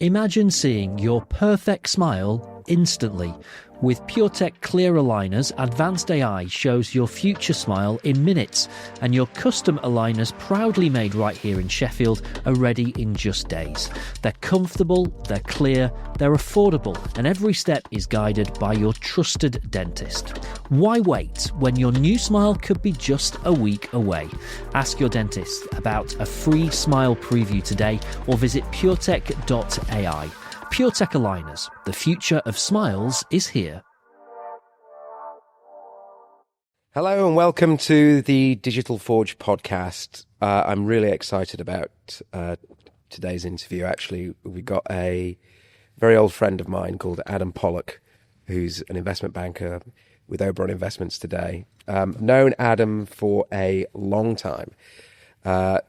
Imagine seeing your perfect smile instantly. With PureTech clear aligners, advanced AI shows your future smile in minutes, and your custom aligners, proudly made right here in Sheffield, are ready in just days. They're comfortable, they're clear, they're affordable, and every step is guided by your trusted dentist. Why wait when your new smile could be just a week away? Ask your dentist about a free smile preview today, or visit puretech.ai. PureTech Aligners. The future of smiles is here. Hello and welcome to the Digital Forge podcast. I'm really excited about today's interview. Actually, we got a very old friend of mine called Adam Pollock, who's an investment banker with Oberon Investments today. Known Adam for a long time.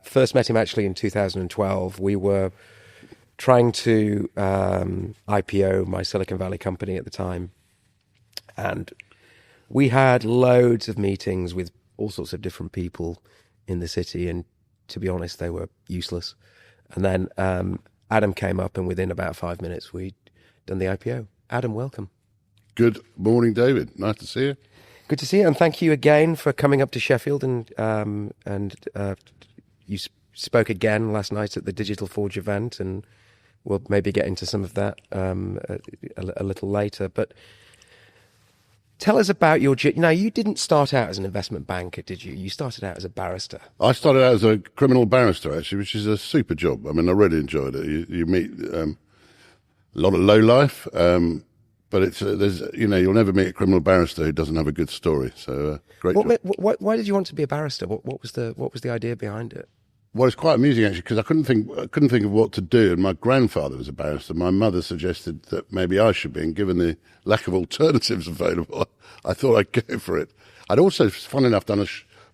First met him actually in 2012. We were trying to IPO my Silicon Valley company at the time. And we had loads of meetings with all sorts of different people in the city. And to be honest, they were useless. And then Adam came up, and within about 5 minutes, we'd done the IPO. Adam, welcome. Good morning, David. Nice to see you. Good to see you. And thank you again for coming up to Sheffield. And you spoke again last night at the Digital Forge event, and we'll maybe get into some of that a little later. But tell us about your... Now, you didn't start out as an investment banker, did you? You started out as a barrister. I started out as a criminal barrister, actually, which is a super job. I mean, I really enjoyed it. You meet a lot of lowlife, but it's you'll never meet a criminal barrister who doesn't have a good story. So great job. Why did you want to be a barrister? What was the idea behind it? Well, it's quite amusing actually, because I couldn't think of what to do, and my grandfather was a barrister. My mother suggested that maybe I should be, and given the lack of alternatives available, I thought I'd go for it. I'd also, fun enough, done a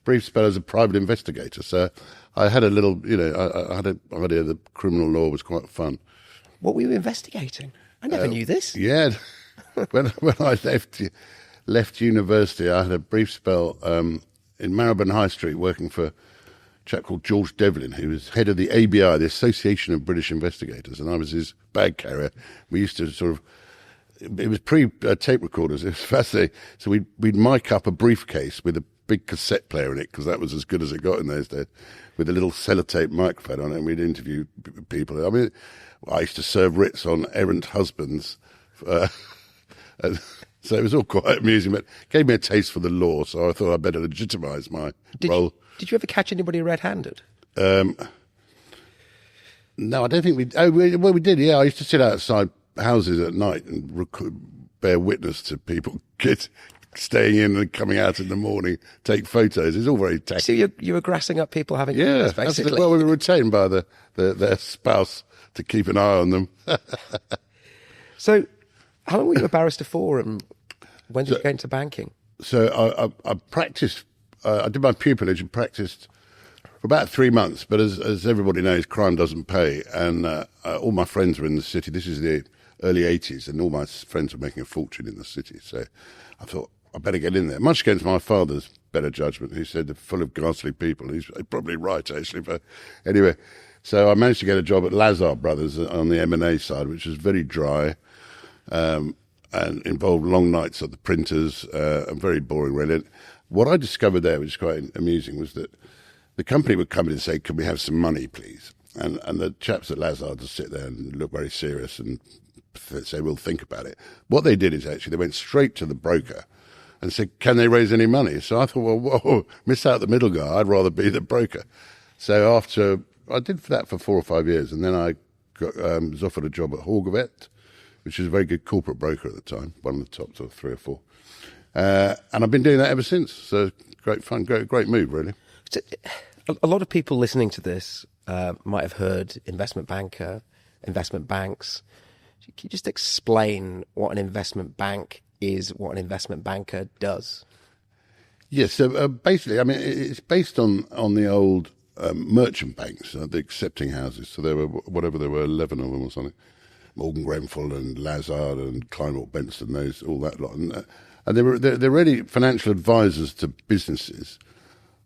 brief spell as a private investigator, so I had a little, I had an idea that criminal law was quite fun. What were you investigating? I never knew this. Yeah, when I left university, I had a brief spell in Marylebone High Street working for chap called George Devlin, who was head of the ABI, the Association of British Investigators, and I was his bag carrier. We used to it was pre-tape recorders. It was fascinating. So we'd mic up a briefcase with a big cassette player in it, because that was as good as it got in those days, with a little sellotape microphone on it, and we'd interview people. I mean, I used to serve writs on errant husbands. So it was all quite amusing, but it gave me a taste for the law, so I thought I'd better legitimise my role. Did you ever catch anybody red-handed? No, I don't think we... Oh, well, we did, yeah. I used to sit outside houses at night and bear witness to people staying in and coming out in the morning, take photos. It's all very technical. So you were grassing up people having fun, basically? Absolutely. Well, we were retained by their spouse to keep an eye on them. So how long were you a barrister for, and when did you get into banking? So I practiced... I did my pupillage and practiced for about 3 months, but as everybody knows, crime doesn't pay, and all my friends were in the city. This is the early 80s, and all my friends were making a fortune in the city, so I thought, I better get in there, much against my father's better judgment. He said they're full of ghastly people. He's probably right, actually, but anyway, so I managed to get a job at Lazar Brothers on the M&A side, which was very dry, and involved long nights at the printers, and very boring, really. What I discovered there, which is quite amusing, was that the company would come in and say, "Can we have some money, please?" And the chaps at Lazar just sit there and look very serious and say, "We'll think about it." What they did is actually they went straight to the broker and said, "Can they raise any money?" So I thought, well, whoa, miss out the middle guy. I'd rather be the broker. So I did that for 4 or 5 years, and then I was offered a job at Horgevet, which is a very good corporate broker at the time, one of the top 3 or 4. And I've been doing that ever since. So great fun, great move, really. So, a lot of people listening to this might have heard investment banker, investment banks. Can you just explain what an investment bank is, what an investment banker does? Yes, so basically, I mean, it's based on the old merchant banks, the accepting houses. So there were 11 of them or something. Morgan Grenfell and Lazard and Kleinwort Benson, all that lot. And they're really financial advisors to businesses.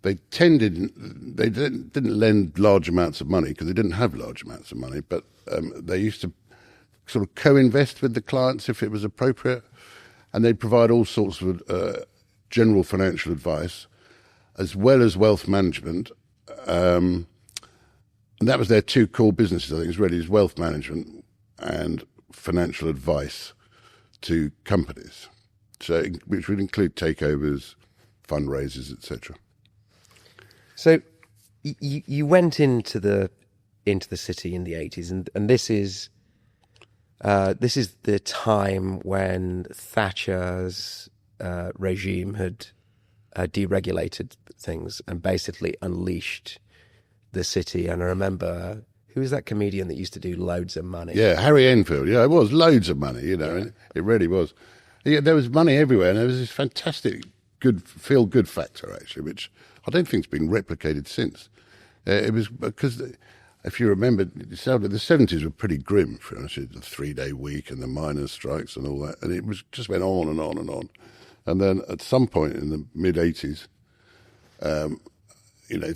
They didn't lend large amounts of money because they didn't have large amounts of money, but they used to sort of co-invest with the clients if it was appropriate, and they'd provide all sorts of general financial advice, as well as wealth management. And that was their two core businesses, I think, is wealth management and financial advice to companies, so which would include takeovers, fundraisers, etc. So you went into the city in the 80s, and this is the time when Thatcher's regime had deregulated things and basically unleashed the city. And I remember, who was that comedian that used to do Loads of Money? Yeah, Harry Enfield. Yeah, it was loads of money, and it really was. Yeah, there was money everywhere, and there was this fantastic feel-good factor, actually, which I don't think's been replicated since. It was because, if you remember, the 70s were pretty grim, for honest, the 3-day week and the miners' strikes and all that, and it just went on and on and on. And then at some point in the mid-80s,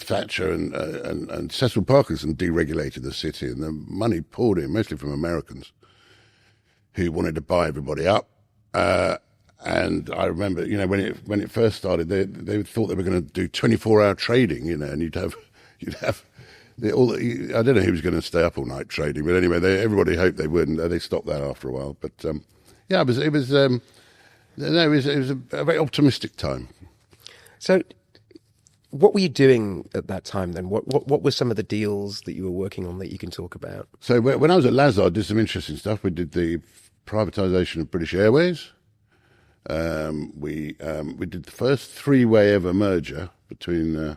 Thatcher and Cecil Parkinson deregulated the city, and the money poured in, mostly from Americans who wanted to buy everybody up. And I remember, when it first started, they thought they were going to do 24-hour trading, and you'd have I don't know who was going to stay up all night trading, but anyway, everybody hoped they would, and they stopped that after a while. But it was a very optimistic time. So, what were you doing at that time then? What were some of the deals that you were working on that you can talk about? So when I was at Lazard, I did some interesting stuff. We did the privatisation of British Airways. We did the first three-way ever merger between,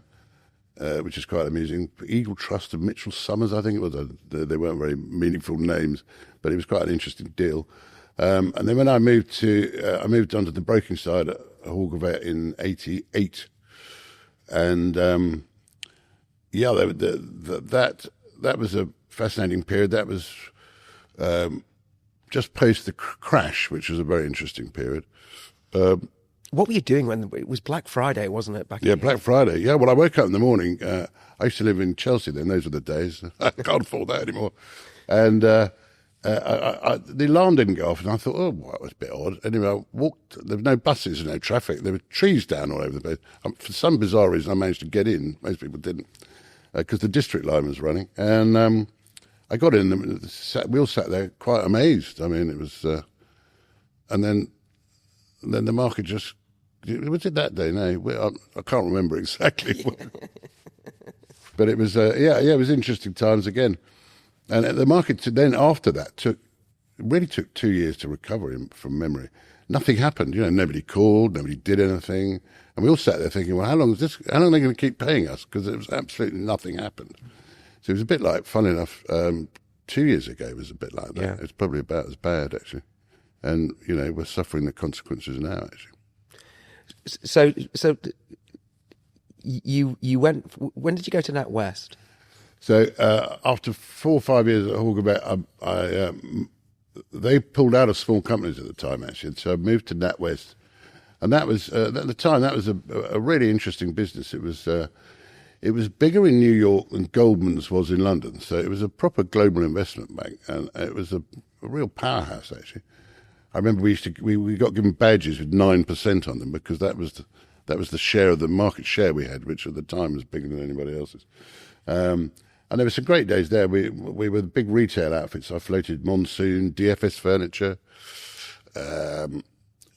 which is quite amusing, Eagle Trust and Mitchell Summers, I think it was. They weren't very meaningful names, but it was quite an interesting deal. And then when I moved onto the broking side at Hallgrave in '88, and that was a fascinating period. That was just post the crash, which was a very interesting period. What were you doing when it was Black Friday, wasn't it? Black Friday. Yeah, well, I woke up in the morning. I used to live in Chelsea then. Those were the days. I can't afford that anymore. And the alarm didn't go off, and I thought, oh, well, that was a bit odd. Anyway, I walked. There were no buses, no traffic. There were trees down all over the place. For some bizarre reason, I managed to get in. Most people didn't, because the district line was running. And I got in, and we all sat there quite amazed. I mean, it was... and then the market just... Was it that day? No, I can't remember exactly. But it was, it was interesting times again. And the market then after that really took 2 years to recover from memory. Nothing happened, nobody called, nobody did anything. And we all sat there thinking, well, how long are they going to keep paying us? Because it was absolutely nothing happened. So it was a bit like, funny enough, 2 years ago it was a bit like that. Yeah. It's probably about as bad, actually. And, we're suffering the consequences now, actually. So you went, when did you go to NatWest? So after 4 or 5 years at Hallgrave, they pulled out of small companies at the time, actually. So I moved to NatWest. And that was, at the time, that was a really interesting business. It was bigger in New York than Goldman's was in London. So it was a proper global investment bank. And it was a real powerhouse, actually. I remember we got given badges with 9% on them because that was the share of the market share we had, which at the time was bigger than anybody else's. And there were some great days there. We were the big retail outfits. I floated Monsoon, DFS Furniture,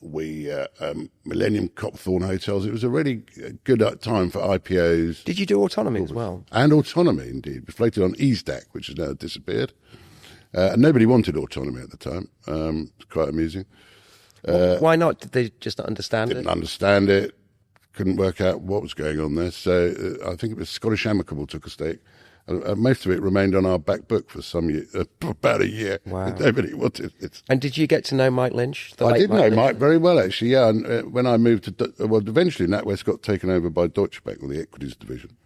Millennium Copthorne Hotels. It was a really good time for IPOs. Did you do autonomy as well? And autonomy, indeed. We floated on EaseDAC, which has now disappeared. And nobody wanted autonomy at the time. It's quite amusing. Why not? Did they just not understand Didn't understand it. Couldn't work out what was going on there. So I think it was Scottish Amicable took a stake. Most of it remained on our back book for about a year. Wow. Nobody wanted it. And did you get to know Mike Lynch? I did know Mike very well, actually, yeah. And when I moved to... Well, eventually NatWest got taken over by Deutsche Bank, or the equities division.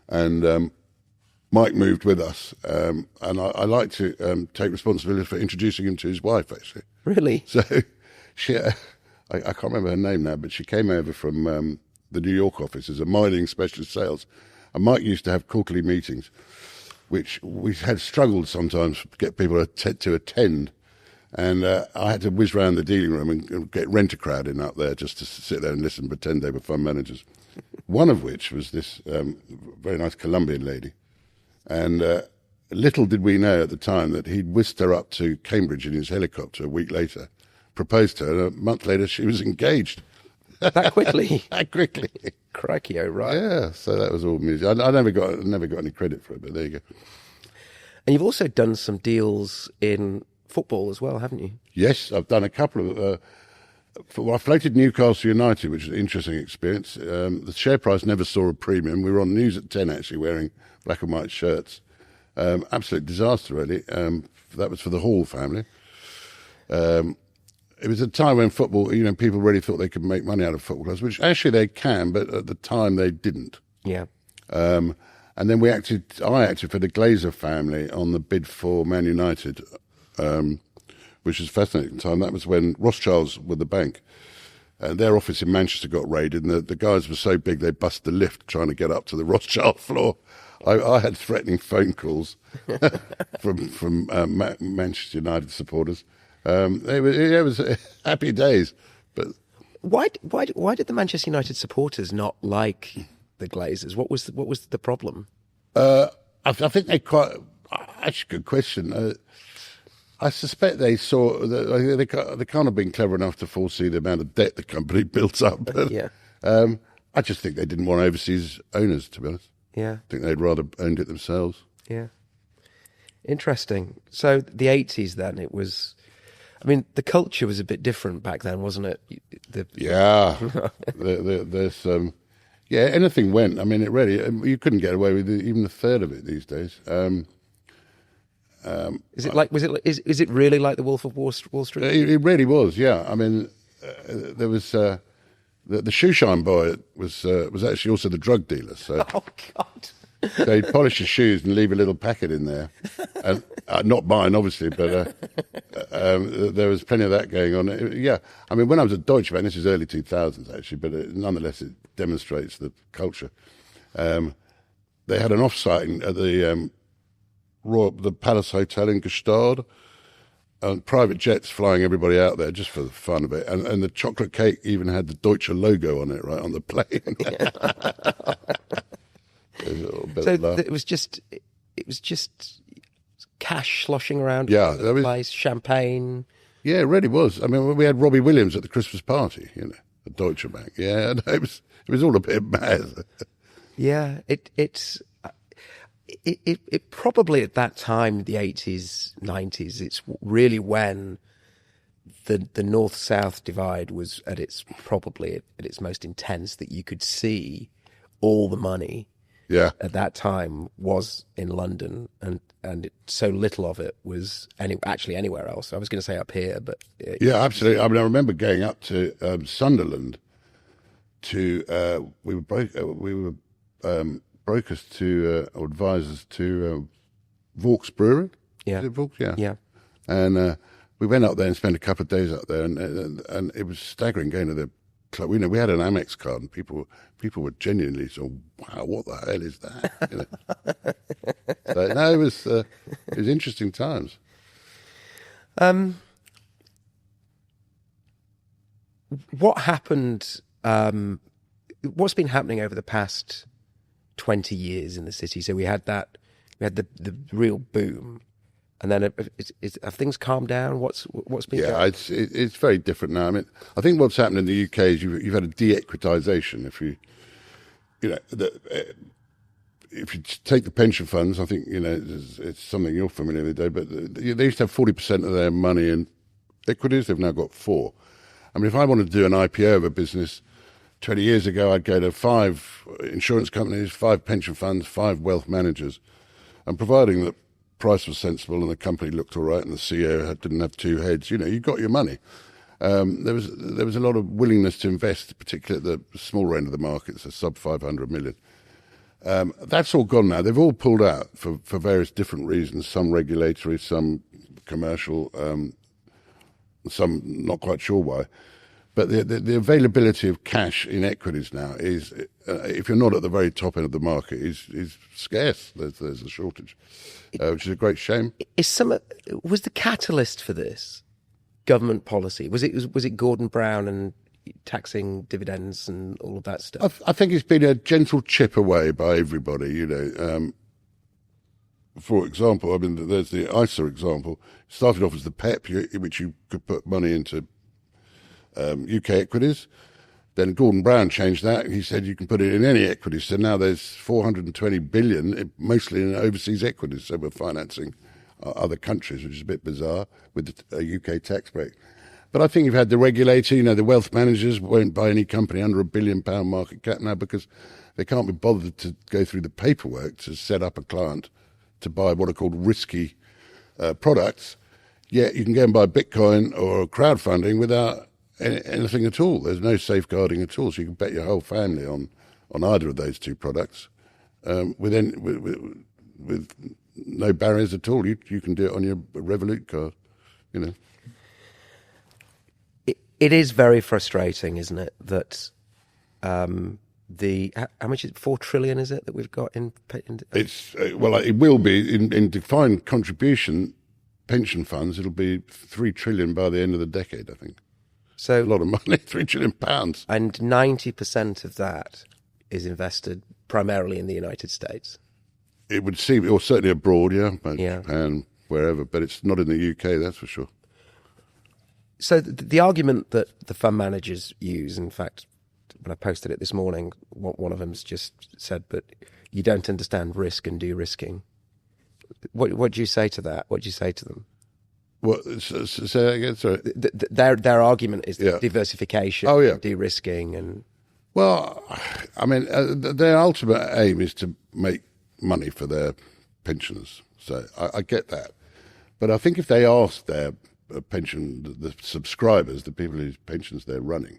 And Mike moved with us. And I like to take responsibility for introducing him to his wife, actually. Really? So she... I can't remember her name now, but she came over from the New York office as a mining specialist sales. And Mike used to have quarterly meetings, which we had struggled sometimes to get people to attend. And I had to whiz round the dealing room and get rent-a-crowd in up there just to sit there and listen and pretend they were fund managers. One of which was this very nice Colombian lady. And little did we know at the time that he'd whisked her up to Cambridge in his helicopter a week later, proposed to her, and a month later she was engaged. That quickly? That quickly. Crikey, oh, right. Yeah, so that was all music. I never got any credit for it, but there you go. And you've also done some deals in football as well, haven't you? Yes, I've done a couple of... I floated Newcastle United, which was an interesting experience. The share price never saw a premium. We were on news at 10, actually, wearing black and white shirts. Absolute disaster, really. That was for the Hall family. It was a time when football, people really thought they could make money out of football clubs, which actually they can, but at the time they didn't. Yeah. And then I acted for the Glazer family on the bid for Man United, which was a fascinating time. That was when Rothschilds were the bank. Their office in Manchester got raided, and the guys were so big they busted the lift trying to get up to the Rothschild floor. I had threatening phone calls from Manchester United supporters. It was happy days. But why did the Manchester United supporters not like the Glazers? What was the problem? I think they quite... Actually, good question. I suspect they saw... They can't have been clever enough to foresee the amount of debt the company built up. But, yeah. I just think they didn't want overseas owners, to be honest. Yeah. I think they'd rather owned it themselves. Yeah. Interesting. So the 80s then, it was... I mean, the culture was a bit different back then, wasn't it? Yeah. There's... yeah, anything went. I mean, it really... You couldn't get away with even a third of it these days. Is it really like the Wolf of Wall Street? It really was, yeah. I mean, there was... The shoeshine boy was actually also the drug dealer. So, oh, God. So he'd polish his shoes and leave a little packet in there. And, not mine, obviously, but there was plenty of that going on. Yeah, I mean, when I was at Deutsche Bank, this is early 2000s, actually, but nonetheless, it demonstrates the culture. They had an off-site at the Palace Hotel in Gestad, and private jets flying everybody out there just for the fun of it. And the chocolate cake even had the Deutsche logo on it, right, on the plane. It was just cash sloshing around. Yeah, the place, champagne. Yeah, it really was. I mean, we had Robbie Williams at the Christmas party, at Deutsche Bank. Yeah, it was all a bit mad. Yeah, it probably at that time, the 80s, 90s, it's really when the north-south divide was probably at its most intense, that you could see all the money. Yeah. At that time was in London, and so little of it was actually anywhere else. I was going to say up here, but yeah, absolutely. I mean, I remember going up to Sunderland to we were brokers to or advisors to Vaux Brewery. Yeah, is it Vaux? Yeah, yeah. And we went up there and spent a couple of days up there, and it was staggering going to the club. We had an Amex card, and people were genuinely sort of, wow, what the hell is that? So no, it was interesting times. What happened? What's been happening over the past 20 years in the city? So we had the real boom, and then have things calmed down? What's been going on? It's very different now. I mean, I think what's happened in the UK is you've had a de-equitisation. If you take the pension funds, I think it's something you're familiar with, Dave, but they used to have 40% of their money in equities. They've now got 4%. I mean, if I wanted to do an IPO of a business 20 years ago, I'd go to 5 insurance companies, 5 pension funds, 5 wealth managers, and providing that price was sensible and the company looked all right and the CEO didn't have 2 heads, you got your money. There was a lot of willingness to invest, particularly at the smaller end of the market, so sub 500 million. That's all gone now. They've all pulled out for various different reasons, some regulatory, some commercial, some not quite sure why. But the availability of cash in equities now is, if you're not at the very top end of the market, is scarce. There's a shortage, which is a great shame. Was the catalyst for this government policy? Was it Gordon Brown and taxing dividends and all of that stuff? I think it's been a gentle chip away by everybody, For example, I mean, there's the ISA example. It started off as the PEP, in which you could put money into UK equities. Then Gordon Brown changed that. He said you can put it in any equities. So now there's 420 billion, mostly in overseas equities. So we're financing other countries, which is a bit bizarre with a UK tax break. But I think you've had the regulator, the wealth managers won't buy any company under £1 billion market cap now because they can't be bothered to go through the paperwork to set up a client to buy what are called risky products. Yet you can go and buy Bitcoin or crowdfunding without anything at all. There's no safeguarding at all. So you can bet your whole family on either of those two products with no barriers at all. You can do it on your Revolut card, It is very frustrating, isn't it, that how much is it, 4 trillion, is it, that we've got in It's it will be in defined contribution pension funds. It'll be 3 trillion by the end of the decade, I think. So a lot of money, £3 trillion. And 90% of that is invested primarily in the United States. It would seem, or certainly abroad, Japan, wherever, but it's not in the UK, that's for sure. So the argument that the fund managers use, in fact, when I posted it this morning, one of them's just said, but you don't understand risk and do risking. What do you say to that? What do you say to them? What? Say that again, sorry. Their argument is diversification, de-risking, and... Well, I mean, their ultimate aim is to make money for their pensioners. So I get that. But I think if they ask their the subscribers, the people whose pensions they're running,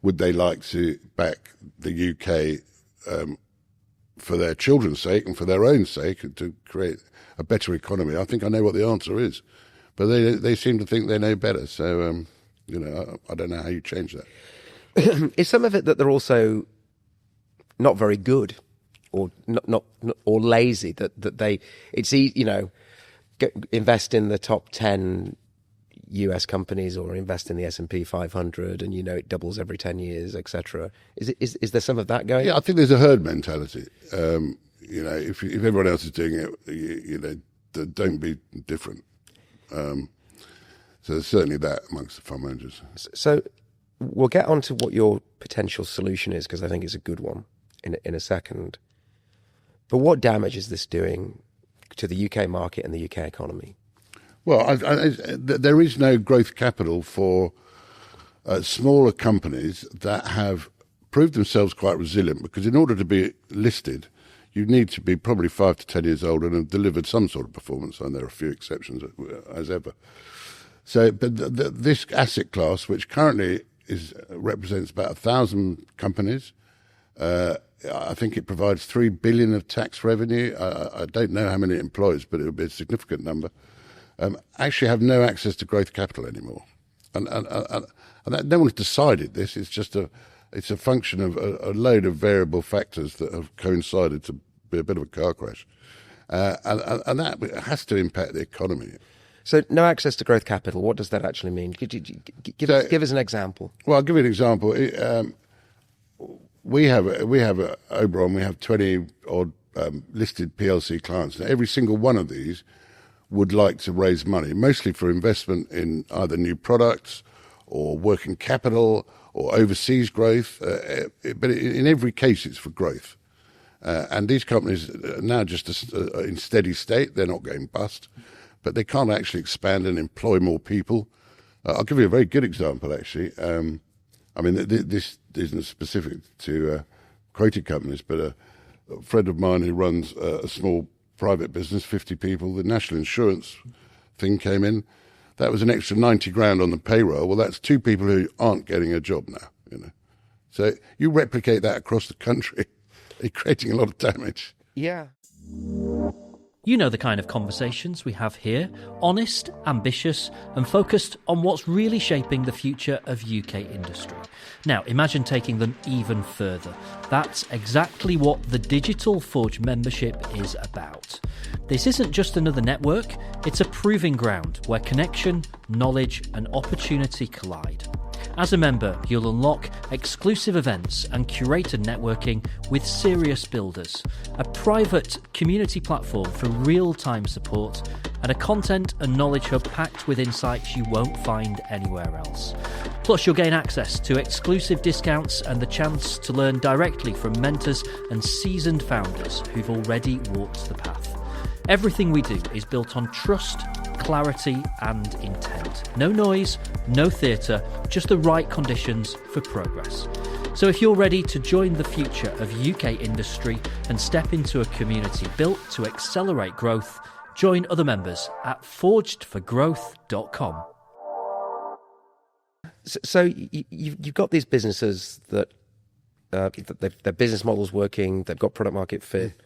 would they like to back the UK for their children's sake and for their own sake to create a better economy? I think I know what the answer is. But they seem to think they know better. So, I don't know how you change that. Is some of it that they're also not very good or not or lazy, that they invest in the top 10 US companies or invest in the S&P 500 and it doubles every 10 years, etc. Is there some of that going? Yeah, I think there's a herd mentality. If everyone else is doing it, don't be different. So there's certainly that amongst the fund managers. So we'll get on to what your potential solution is, because I think it's a good one in a second. But what damage is this doing to the UK market and the UK economy? Well, there is no growth capital for smaller companies that have proved themselves quite resilient, because in order to be listed, you need to be probably 5 to 10 years old and have delivered some sort of performance, and there are a few exceptions as ever. So, but this asset class, which currently represents about 1,000 companies, I think it provides 3 billion of tax revenue. I don't know how many it employs, but it will be a significant number. Actually have no access to growth capital anymore, and no one's decided this. It's just it's a function of a load of variable factors that have coincided to be a bit of a car crash, and that has to impact the economy. So, no access to growth capital. What does that actually mean? Give us an example. Well, I'll give you an example. We have Oberon. We have 20 odd listed PLC clients. Now, every single one of these would like to raise money, mostly for investment in either new products or working capital or overseas growth. But in every case, it's for growth. And these companies are now just in steady state. They're not going bust, but they can't actually expand and employ more people. I'll give you a very good example, actually. This isn't specific to quoted companies, but a friend of mine who runs a small private business, 50 people, the national insurance thing came in. That was an extra 90 grand on the payroll. Well, that's 2 people who aren't getting a job now, So you replicate that across the country, you're creating a lot of damage. Yeah. You know the kind of conversations we have here, honest, ambitious, and focused on what's really shaping the future of UK industry. Now, imagine taking them even further. That's exactly what the Digital Forge membership is about. This isn't just another network, it's a proving ground where connection, knowledge, and opportunity collide. As a member, you'll unlock exclusive events and curated networking with serious builders, a private community platform for real-time support, and a content and knowledge hub packed with insights you won't find anywhere else. Plus, you'll gain access to exclusive discounts and the chance to learn directly from mentors and seasoned founders who've already walked the path. Everything we do is built on trust, clarity and intent. No noise, no theatre, just the right conditions for progress. So if you're ready to join the future of UK industry and step into a community built to accelerate growth, join other members at forgedforgrowth.com. So you've got these businesses that their business model's working, they've got product market fit,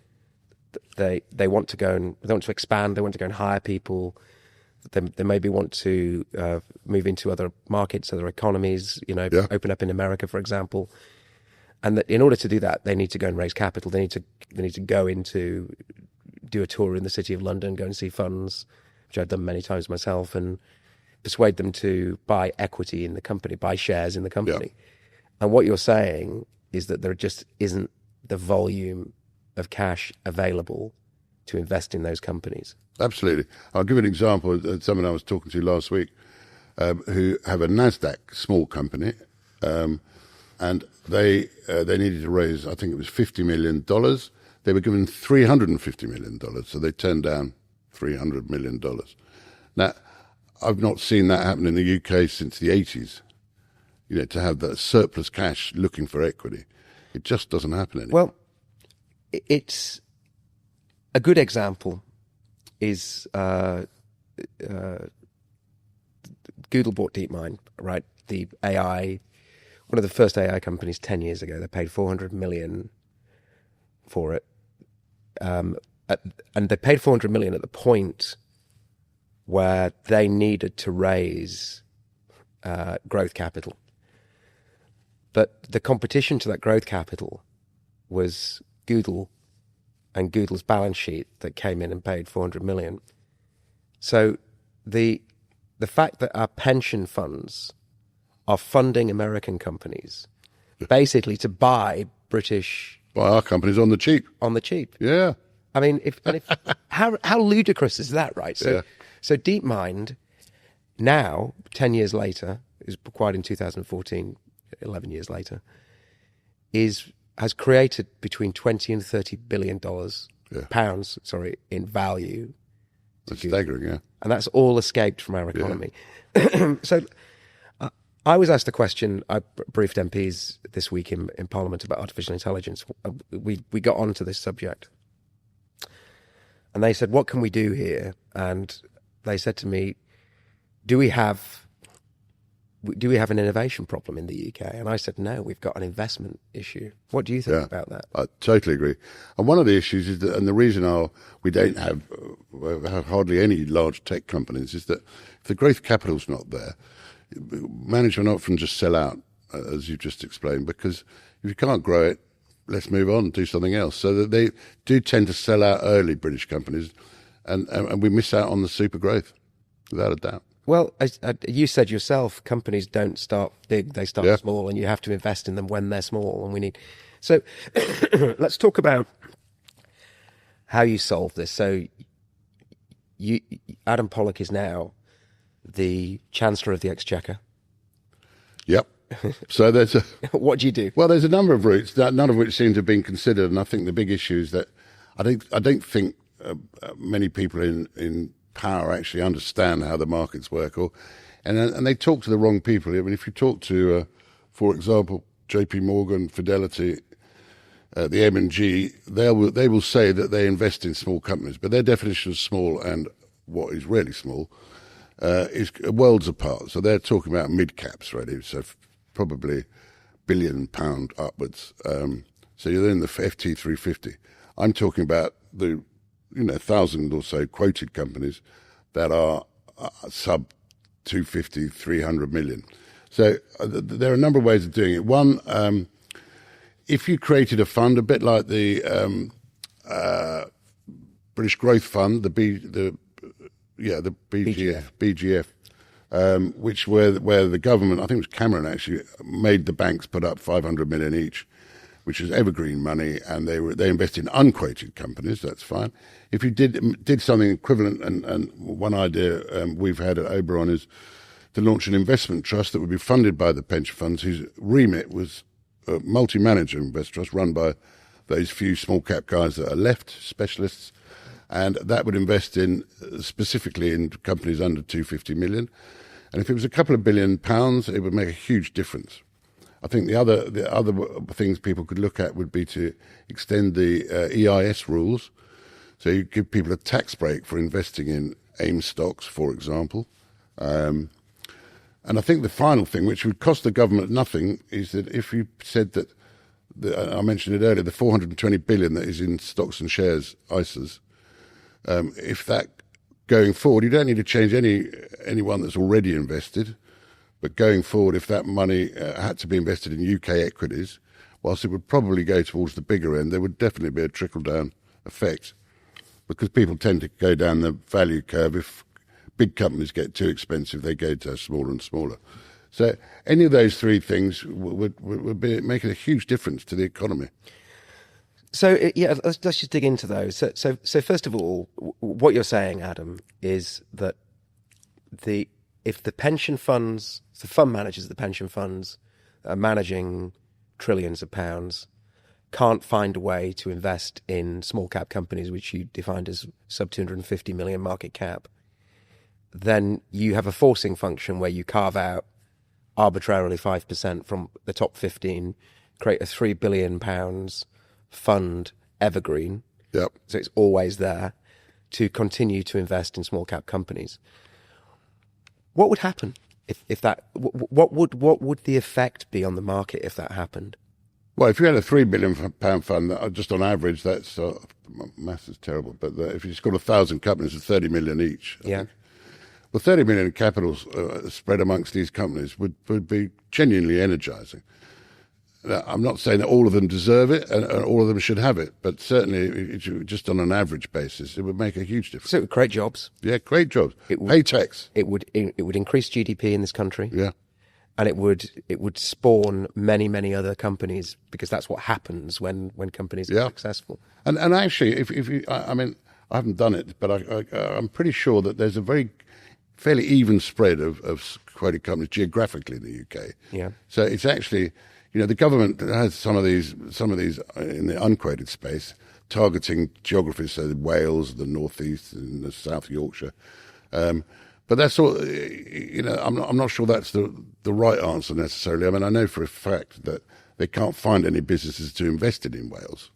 they want to expand, they want to go and hire people. They maybe want to move into other markets, other economies, open up in America, for example. And that in order to do that, they need to go and raise capital. They need to go do a tour in the City of London, go and see funds, which I've done many times myself, and persuade them to buy equity in the company, buy shares in the company. Yeah. And what you're saying is that there just isn't the volume of cash available to invest in those companies. Absolutely. I'll give you an example of someone I was talking to last week who have a NASDAQ small company, and they needed to raise, I think it was $50 million. They were given $350 million, so they turned down $300 million. Now, I've not seen that happen in the UK since the 80s, to have that surplus cash looking for equity. It just doesn't happen anymore. Well, it's a good example is Google bought DeepMind, right? The AI, one of the first AI companies 10 years ago. They paid $400 million for it. And they paid $400 million at the point where they needed to raise growth capital. But the competition to that growth capital was Google and Google's balance sheet that came in and paid $400 million. So the fact that our pension funds are funding American companies basically to buy British... Buy our companies on the cheap. On the cheap. Yeah. I mean, how ludicrous is that, right? So, yeah. So DeepMind now, 10 years later, is acquired in 2014, 11 years later, has created between 20 and $30 billion pounds, in value. That's staggering, yeah. And that's all escaped from our economy. Yeah. So I was asked a question, I briefed MPs this week in Parliament about artificial intelligence. We got onto this subject. And they said, what can we do here? And they said to me, do we have an innovation problem in the UK? And I said, no, we've got an investment issue. What do you think about that? I totally agree. And one of the issues is that, and the reason we don't have hardly any large tech companies is that if the growth capital's not there, management often just sell out, as you just explained, because if you can't grow it, let's move on and do something else. So that they do tend to sell out early, British companies, and we miss out on the super growth, without a doubt. Well, as you said yourself, companies don't start big, they start small, and you have to invest in them when they're small. And we need... So let's talk about how you solve this. So Adam Pollock is now the Chancellor of the Exchequer. Yep. So there's a... What do you do? Well, there's a number of routes, none of which seem to have been considered. And I think the big issue is that I don't think many people in power actually understand how the markets work, and they talk to the wrong people. I mean, if you talk to, for example, JP Morgan, Fidelity, the M&G, they will say that they invest in small companies, but their definition of small and what is really small is worlds apart. So they're talking about mid caps, really. So probably £1 billion upwards. So you're in the FT 350. I'm talking about the 1,000 or so quoted companies that are sub 250, 300 million. So there are a number of ways of doing it. One, if you created a fund, a bit like the British Growth Fund, the BGF, where the government, I think it was Cameron actually, made the banks put up 500 million each, which is evergreen money, and they invest in unquoted companies. That's fine. If you did something equivalent, and one idea we've had at Oberon is to launch an investment trust that would be funded by the pension funds, whose remit was a multi-manager investment trust run by those few small cap guys that are left specialists, and that would invest in specifically in companies under 250 million. And if it was a couple of £1 billion, it would make a huge difference. I think the other things people could look at would be to extend the EIS rules. So you give people a tax break for investing in AIM stocks, for example. And I think the final thing, which would cost the government nothing, is that if you said that, I mentioned it earlier, the 420 billion that is in stocks and shares, ISAs, if that going forward, you don't need to change anyone that's already invested. But going forward, if that money had to be invested in UK equities, whilst it would probably go towards the bigger end, there would definitely be a trickle-down effect, because people tend to go down the value curve. If big companies get too expensive, they go to smaller and smaller. So any of those three things would be making a huge difference to the economy. So let's just dig into those. So first of all, what you're saying, Adam, is that if the pension funds, the fund managers of the pension funds are managing trillions of pounds, can't find a way to invest in small cap companies, which you defined as sub 250 million market cap, then you have a forcing function where you carve out arbitrarily 5% from the top 15, create a £3 billion fund evergreen. Yep. So it's always there to continue to invest in small cap companies. What would happen if that? What would the effect be on the market if that happened? Well, if you had a £3 billion fund, just on average, that's maths is terrible. But if you just got 1,000 companies with 30 million each, I think, well, 30 million in capital spread amongst these companies would be genuinely energising. Now, I'm not saying that all of them deserve it and all of them should have it, but certainly, just on an average basis, it would make a huge difference. So it would create jobs. Yeah, create jobs. Pay tax. It would increase GDP in this country. Yeah. And it would spawn many other companies, because that's what happens when companies are successful. And actually, if you, I mean, I haven't done it, but I'm pretty sure that there's a fairly even spread of quoted companies geographically in the UK. Yeah. So it's actually, the government has some of these in the unquoted space, targeting geographies, so Wales, the North East, and the South Yorkshire. But that's all. I'm not sure that's the right answer necessarily. I mean, I know for a fact that they can't find any businesses to invest in Wales.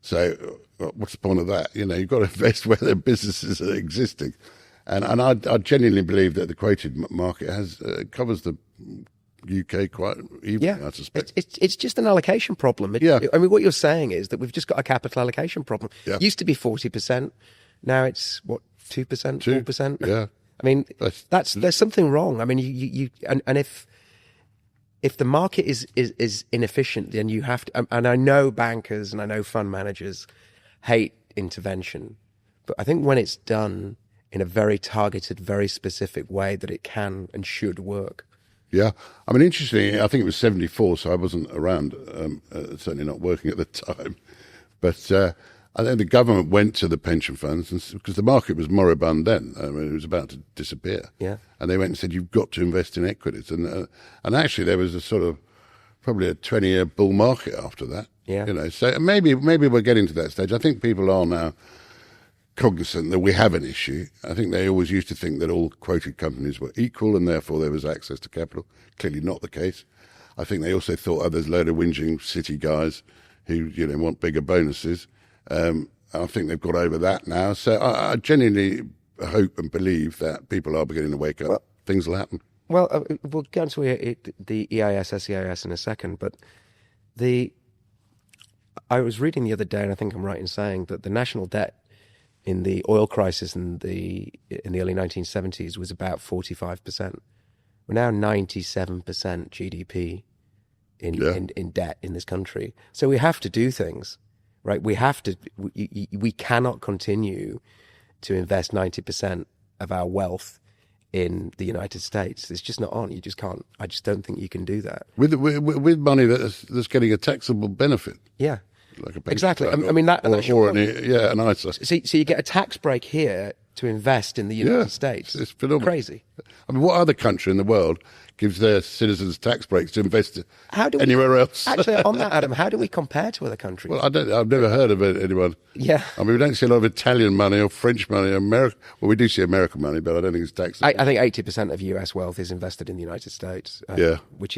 So what's the point of that? You've got to invest where the businesses are existing, and I genuinely believe that the quoted market covers the UK quite evenly. I suspect it's just an allocation problem. I mean, what you're saying is that we've just got a capital allocation problem. Yeah. It used to be 40%, now it's what, 2%, 4%. Yeah. I mean, there's something wrong. I mean, and if the market is inefficient, then you have to. And I know bankers and I know fund managers hate intervention, but I think when it's done in a very targeted, very specific way, that it can and should work. Yeah. I mean, interestingly, I think it was 1974, so I wasn't around, certainly not working at the time. But I think the government went to the pension funds, because the market was moribund then. I mean, it was about to disappear. Yeah. And they went and said, you've got to invest in equities. And actually, there was a sort of probably a 20-year bull market after that. Yeah. So maybe we're getting to that stage. I think people are now cognizant that we have an issue. I think they always used to think that all quoted companies were equal and therefore there was access to capital. Clearly not the case. I think they also thought, there's a load of whinging city guys who want bigger bonuses. I think they've got over that now. So I genuinely hope and believe that people are beginning to wake up. Things will happen. Well, we'll get into the EIS, SEIS in a second, but I was reading the other day, and I think I'm right in saying that the national debt in the oil crisis in the early 1970s was about 45%. We're now 97% GDP in debt in this country. So we have to do things, right? We have to. We cannot continue to invest 90% of our wealth in the United States. It's just not on. You just can't. I just don't think you can do that with money that's getting a taxable benefit. Yeah. Like Exactly. I mean that. Or an ISA. So you get a tax break here to invest in the United States. It's phenomenal. Crazy. I mean, what other country in the world gives their citizens tax breaks to invest anywhere else? Actually, on that, Adam, how do we compare to other countries? Well, I've never heard of anyone. Yeah. I mean, we don't see a lot of Italian money or French money or American. Well, we do see American money, but I don't think it's taxed. I think 80% of US wealth is invested in the United States. Which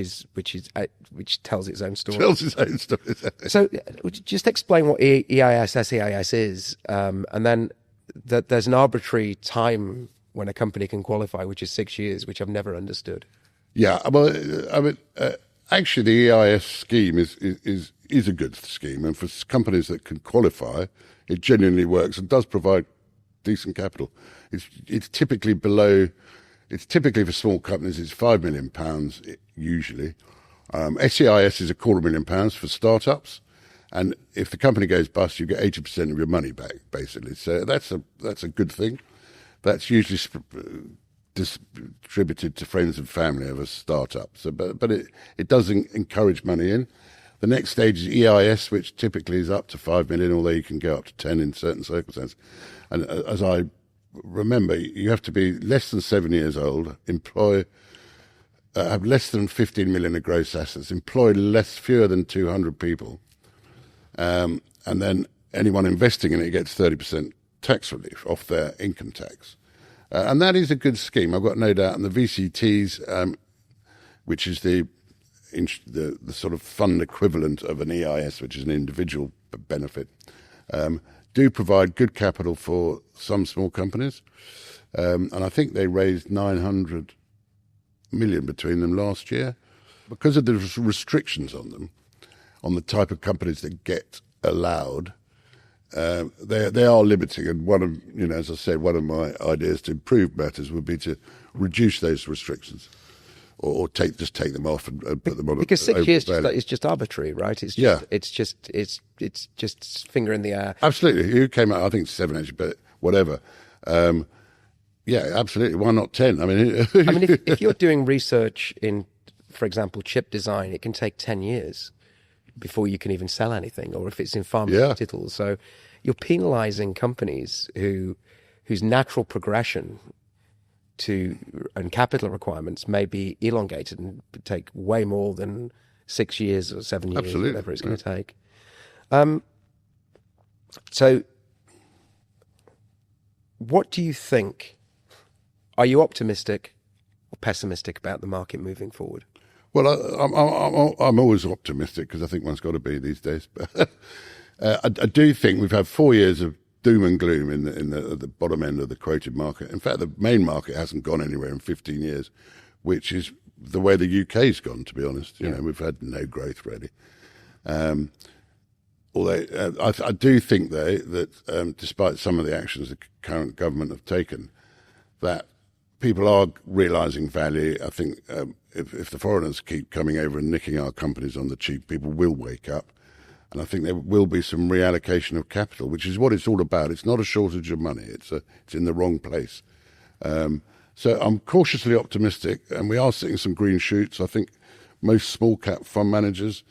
tells its own story. Tells its own story. So, just explain what EIS, SEIS is, and then that there's an arbitrary time when a company can qualify, which is 6 years, which I've never understood. Yeah, well, I mean, actually, the EIS scheme is a good scheme, and for companies that can qualify, it genuinely works and does provide decent capital. It's typically below. It's typically for small companies. It's £5 million usually. SEIS is £250,000 for startups, and if the company goes bust, you get 80% of your money back, basically. So that's a good thing. That's usually distributed to friends and family of a startup. So, but it does encourage money in. The next stage is EIS, which typically is up to 5 million, although you can go up to 10 in certain circumstances. And as I remember, you have to be less than 7 years old, have less than 15 million of gross assets, employ fewer than 200 people, and then anyone investing in it gets 30% tax relief off their income tax. And that is a good scheme, I've got no doubt. And the VCTs, which is the sort of fund equivalent of an EIS, which is an individual benefit, do provide good capital for some small companies. And I think they raised 900 million between them last year. Because of the restrictions on them, on the type of companies that get allowed, they are limiting. And one of, as I said, one of my ideas to improve matters would be to reduce those restrictions, or take them off and put them on. Because 6 years is just arbitrary, right? It's just finger in the air. Absolutely, you came out. I think 7 actually, but whatever. Yeah, absolutely. Why not 10? I mean, if you're doing research in, for example, chip design, it can take 10 years before you can even sell anything, or if it's in pharmaceuticals. So you're penalizing companies whose natural progression and capital requirements may be elongated and take way more than 6 years or 7 years, Absolutely. whatever it's going to take. So what do you think? Are you optimistic or pessimistic about the market moving forward? Well, I'm always optimistic, because I think one's got to be these days. But I do think we've had 4 years of doom and gloom at the bottom end of the quoted market. In fact, the main market hasn't gone anywhere in 15 years, which is the way the UK's gone, to be honest. You know, we've had no growth really. Although I do think, though, that despite some of the actions the current government have taken, that people are realising value. I think if the foreigners keep coming over and nicking our companies on the cheap, people will wake up. And I think there will be some reallocation of capital, which is what it's all about. It's not a shortage of money. It's in the wrong place. So I'm cautiously optimistic, and we are seeing some green shoots. I think most small cap fund managers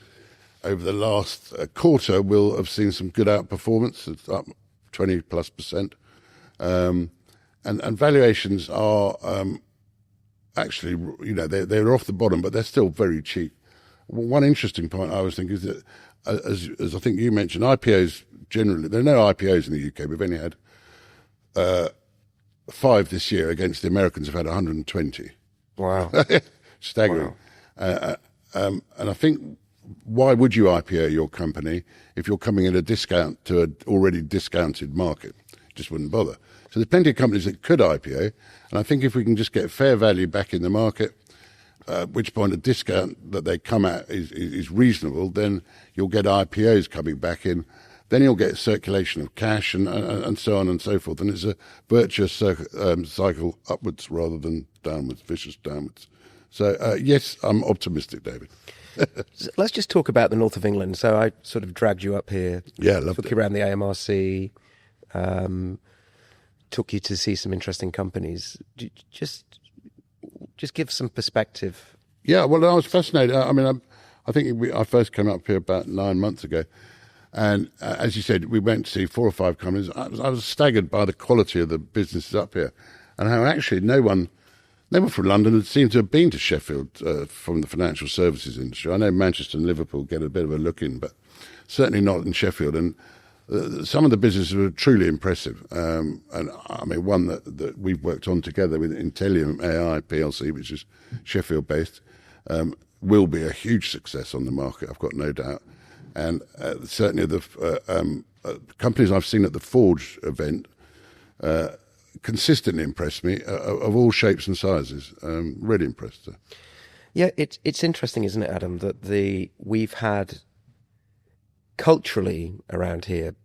over the last quarter will have seen some good outperformance. It's up 20+%. And valuations are actually, they're off the bottom, but they're still very cheap. One interesting point I was thinking is that, as I think you mentioned, IPOs generally, there are no IPOs in the UK. We've only had 5 this year, against the Americans have had 120. Wow. Staggering. Wow. And I think, why would you IPO your company if you're coming at a discount to an already discounted market? Just wouldn't bother. So there's plenty of companies that could IPO, and I think if we can just get fair value back in the market, at which point a discount that they come at is reasonable, then you'll get IPOs coming back in then you'll get circulation of cash and so on and so forth. And it's a virtuous cycle upwards rather than downwards, vicious downwards. So, yes, I'm optimistic, David. So let's just talk about the north of England. So I sort of dragged you up here. Yeah, loved took it. you around the AMRC, took you to see some interesting companies. Just give some perspective. Yeah, well, I was fascinated. I mean, I think I first came up here about 9 months ago. And as you said, we went to see 4 or 5 companies. I was staggered by the quality of the businesses up here and how actually no one from London had seemed to have been to Sheffield from the financial services industry. I know Manchester and Liverpool get a bit of a look in, but certainly not in Sheffield. And some of the businesses were truly impressive. And I mean, one that we've worked on together with Intellium AI PLC, which is Sheffield-based, will be a huge success on the market, I've got no doubt. And certainly the companies I've seen at the Forge event consistently impressed me, of all shapes and sizes. Really impressed. Yeah, it's interesting, isn't it, Adam, that we've had culturally around here,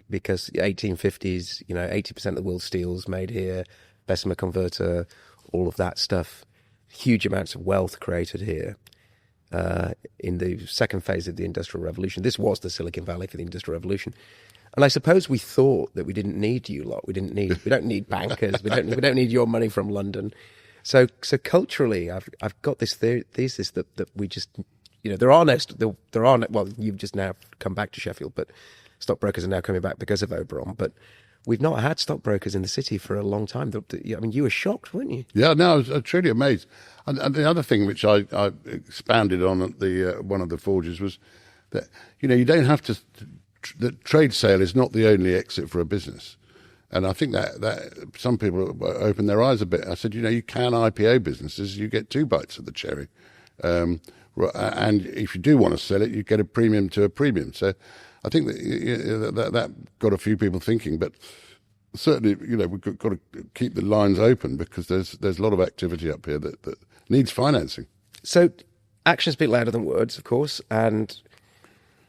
because the 1850s, 80% of the world's steel's made here, Bessemer converter, all of that stuff, huge amounts of wealth created here. In the second phase of the Industrial Revolution. This was the Silicon Valley for the Industrial Revolution. And I suppose we thought that we didn't need you lot. We don't need bankers. We don't need your money from London. So culturally, I've got this thesis that we just, there are no, well, you've just now come back to Sheffield, but stockbrokers are now coming back because of Oberon. But we've not had stockbrokers in the city for a long time. I mean, you were shocked, weren't you? Yeah, no, I was truly amazed. And the other thing which I expounded on at the one of the Forges was that, you don't have to, the trade sale is not the only exit for a business. And I think that some people open their eyes a bit. I said, you can IPO businesses, you get 2 bites of the cherry. And if you do want to sell it, you get a premium to a premium. So I think that got a few people thinking, but certainly, we've got to keep the lines open because there's a lot of activity up here that needs financing. So actions speak louder than words, of course. And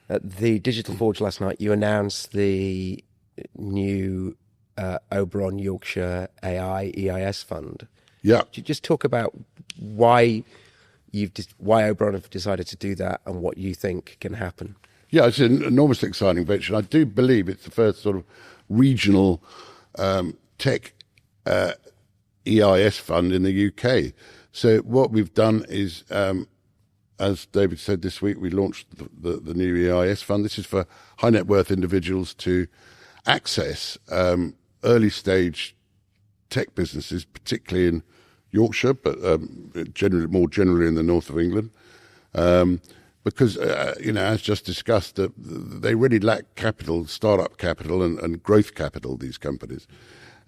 at the Digital Forge last night, you announced the new Oberon Yorkshire AI EIS fund. Yeah. Could you just talk about why Oberon have decided to do that and what you think can happen? Yeah, it's an enormously exciting venture. I do believe it's the first sort of regional tech EIS fund in the UK. So what we've done is, as David said this week, we launched the new EIS fund. This is for high net worth individuals to access early stage tech businesses, particularly in Yorkshire, but more generally in the north of England. Because, as just discussed, they really lack capital, startup capital and growth capital, these companies.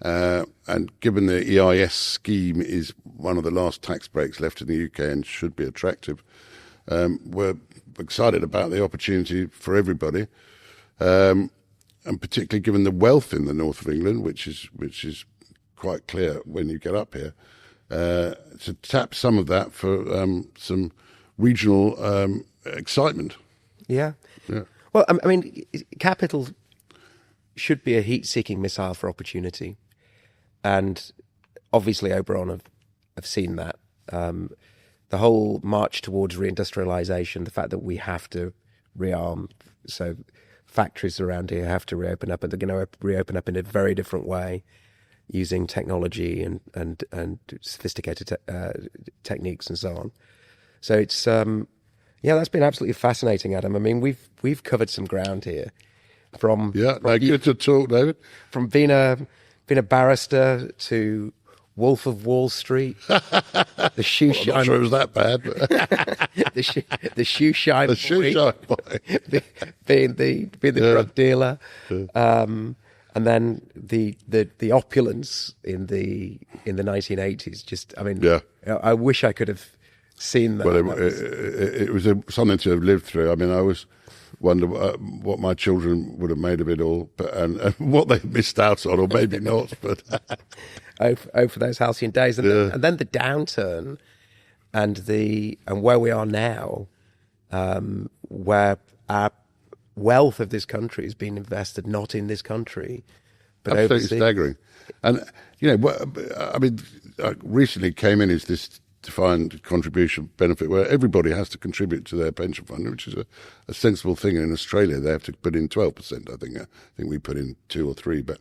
And given the EIS scheme is one of the last tax breaks left in the UK and should be attractive, we're excited about the opportunity for everybody. And particularly given the wealth in the north of England, which is quite clear when you get up here, to tap some of that for some regional excitement. Yeah. Yeah. Well, I mean, capital should be a heat-seeking missile for opportunity. And obviously Oberon have seen that. The whole march towards reindustrialisation, the fact that we have to rearm, so factories around here have to reopen up, and they're going to reopen up in a very different way, using technology and sophisticated techniques and so on. So it's that's been absolutely fascinating, Adam. I mean, we've covered some ground here. Good to talk, David. From being a barrister to Wolf of Wall Street, the shoe shine. I'm not sure it was that bad. But the shoe shine. The shoe shine boy. being the drug dealer, and then the opulence in the 1980s. Just, I mean, I wish I could have seen that. Well, it was something to have lived through. I mean, I always wonder what my children would have made of it all, and what they missed out on, or maybe not. But for those halcyon days, and then the downturn, and where we are now, where our wealth of this country is being invested not in this country, but absolutely overseas. staggering. And recently came in is this defined contribution benefit where everybody has to contribute to their pension fund, which is a sensible thing. In Australia, they have to put in 12%. I think we put in 2 or 3, but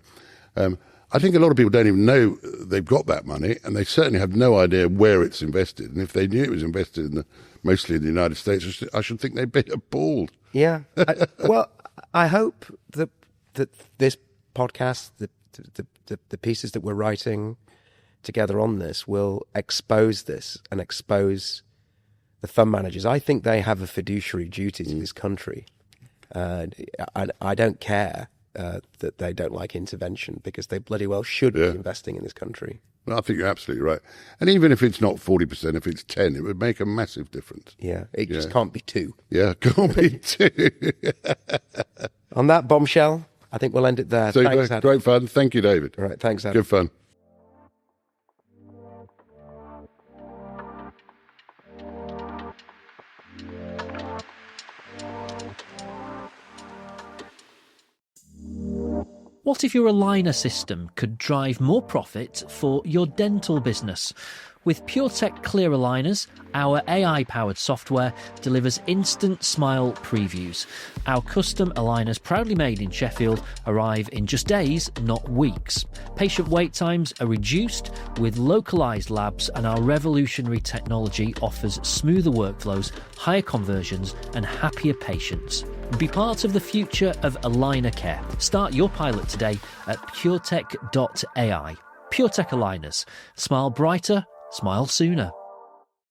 I think a lot of people don't even know they've got that money, and they certainly have no idea where it's invested. And if they knew it was invested mostly in the United States, I should think they'd be appalled. Yeah. I hope that this podcast, the pieces that we're writing together on this, will expose this and expose the fund managers. I think they have a fiduciary duty to this country. I don't care that they don't like intervention, because they bloody well should be investing in this country. Well, I think you're absolutely right. And even if it's not 40%, if it's 10, it would make a massive difference. Yeah, it just can't be 2. Yeah, can't be 2. On that bombshell, I think we'll end it there. So Thanks, Adam. great fun. Thank you, David. All right, thanks, Adam. Good fun. What if your aligner system could drive more profit for your dental business? With PureTech Clear Aligners, our AI-powered software delivers instant smile previews. Our custom aligners, proudly made in Sheffield, arrive in just days, not weeks. Patient wait times are reduced with localized labs, and our revolutionary technology offers smoother workflows, higher conversions, and happier patients. Be part of the future of aligner care. Start your pilot today at puretech.ai. PureTech Aligners. Smile brighter, smile sooner.